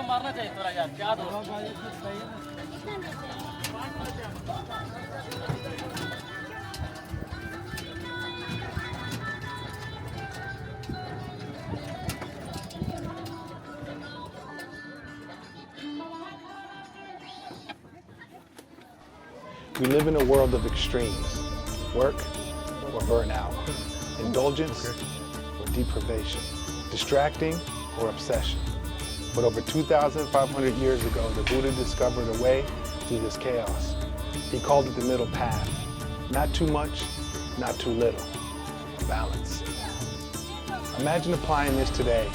We live in a world of extremes, work or burnout, indulgence or deprivation, distracting or obsession. But over 2,500 years ago, the Buddha discovered a way through this chaos. He called it the middle path. Not too much, not too little. Balance. Imagine applying this today.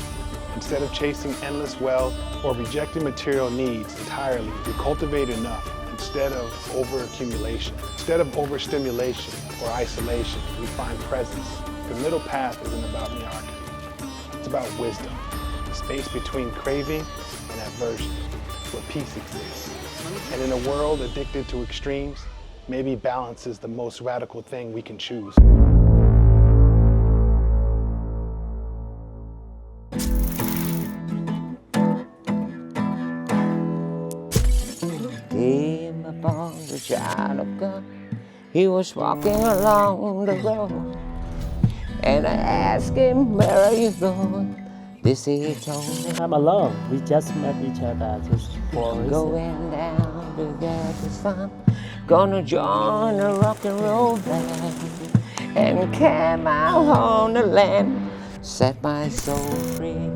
Instead of chasing endless wealth or rejecting material needs entirely, we cultivate enough. Instead of overaccumulation, instead of overstimulation or isolation, we find presence. The middle path isn't about mediocrity. It's about wisdom, the space between craving and aversion, where peace exists. And in a world addicted to extremes, maybe balance is the most radical thing we can choose. Came upon the child of God. He was walking along the road, and I asked him, "Where are you going?" This he told me. I'm alone. We just met each other just for a reason. Going down to get the sun. Gonna join a rock and roll band and camp out on the land. Set my soul free.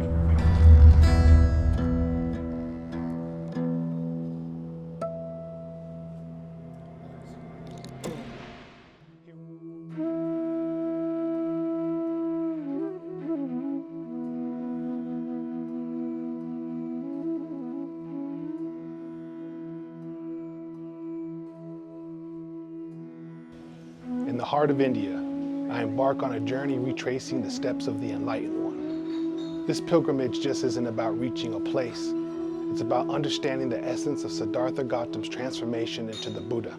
In the heart of India, I embark on a journey retracing the steps of the Enlightened One. This pilgrimage just isn't about reaching a place. It's about understanding the essence of Siddhartha Gautam's transformation into the Buddha.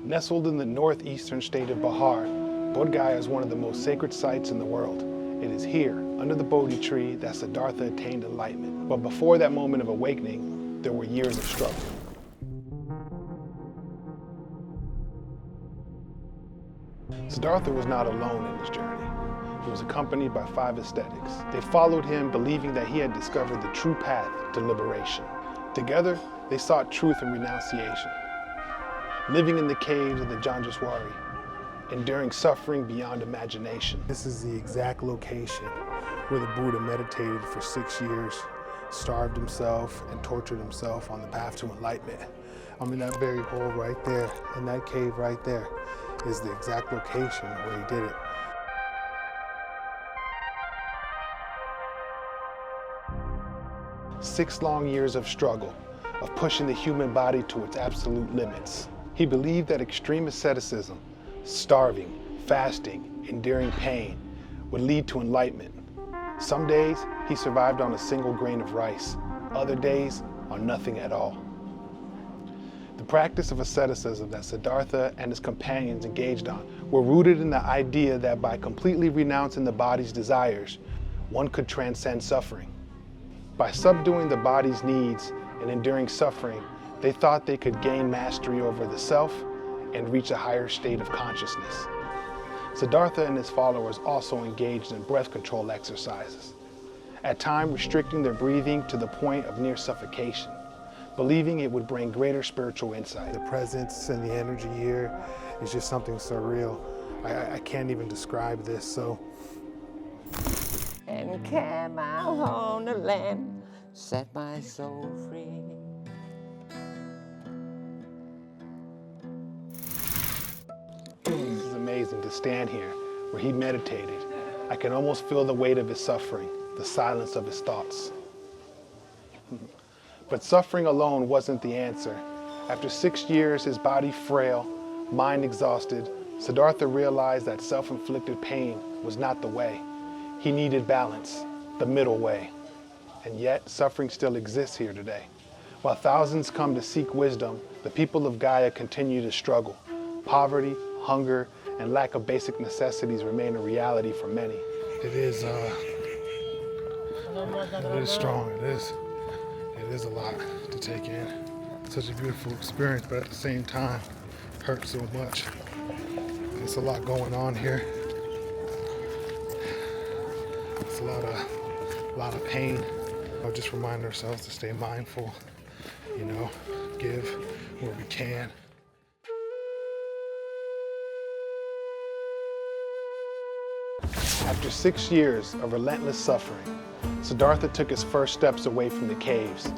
Nestled in the northeastern state of Bihar, Bodh Gaya is one of the most sacred sites in the world. It is here, under the Bodhi Tree, that Siddhartha attained enlightenment. But before that moment of awakening, there were years of struggle. Siddhartha was not alone in his journey. He was accompanied by 5 ascetics. They followed him, believing that he had discovered the true path to liberation. Together, they sought truth and renunciation, living in the caves of the Dungeshwari, enduring suffering beyond imagination. This is the exact location where the Buddha meditated for 6 years, starved himself, and tortured himself on the path to enlightenment. I'm in that very hole right there, in that cave right there, is the exact location where he did it. Six long years of struggle, of pushing the human body to its absolute limits. He believed that extreme asceticism, starving, fasting, enduring pain, would lead to enlightenment. Some days, he survived on a single grain of rice. Other days, on nothing at all. The practice of asceticism that Siddhartha and his companions engaged on were rooted in the idea that by completely renouncing the body's desires, one could transcend suffering. By subduing the body's needs and enduring suffering, they thought they could gain mastery over the self and reach a higher state of consciousness. Siddhartha and his followers also engaged in breath control exercises, at times restricting their breathing to the point of near suffocation, believing it would bring greater spiritual insight. The presence and the energy here is just something surreal. I can't even describe this, so. And camp out on the land, set my soul free. This is amazing to stand here where he meditated. I can almost feel the weight of his suffering, the silence of his thoughts. But suffering alone wasn't the answer. After 6 years, his body frail, mind exhausted, Siddhartha realized that self-inflicted pain was not the way. He needed balance, the middle way. And yet, suffering still exists here today. While thousands come to seek wisdom, the people of Gaia continue to struggle. Poverty, hunger, and lack of basic necessities remain a reality for many. It is It is strong. It is a lot to take in. Such a beautiful experience, but at the same time, hurts so much. There's a lot going on here. It's a lot of pain. I'll just remind ourselves to stay mindful, give where we can. After 6 years of relentless suffering, Siddhartha took his first steps away from the caves.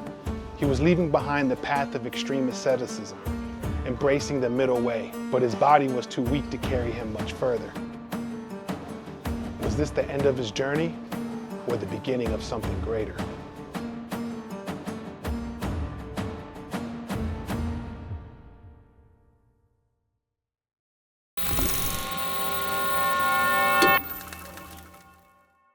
He was leaving behind the path of extreme asceticism, embracing the middle way, but his body was too weak to carry him much further. Was this the end of his journey or the beginning of something greater?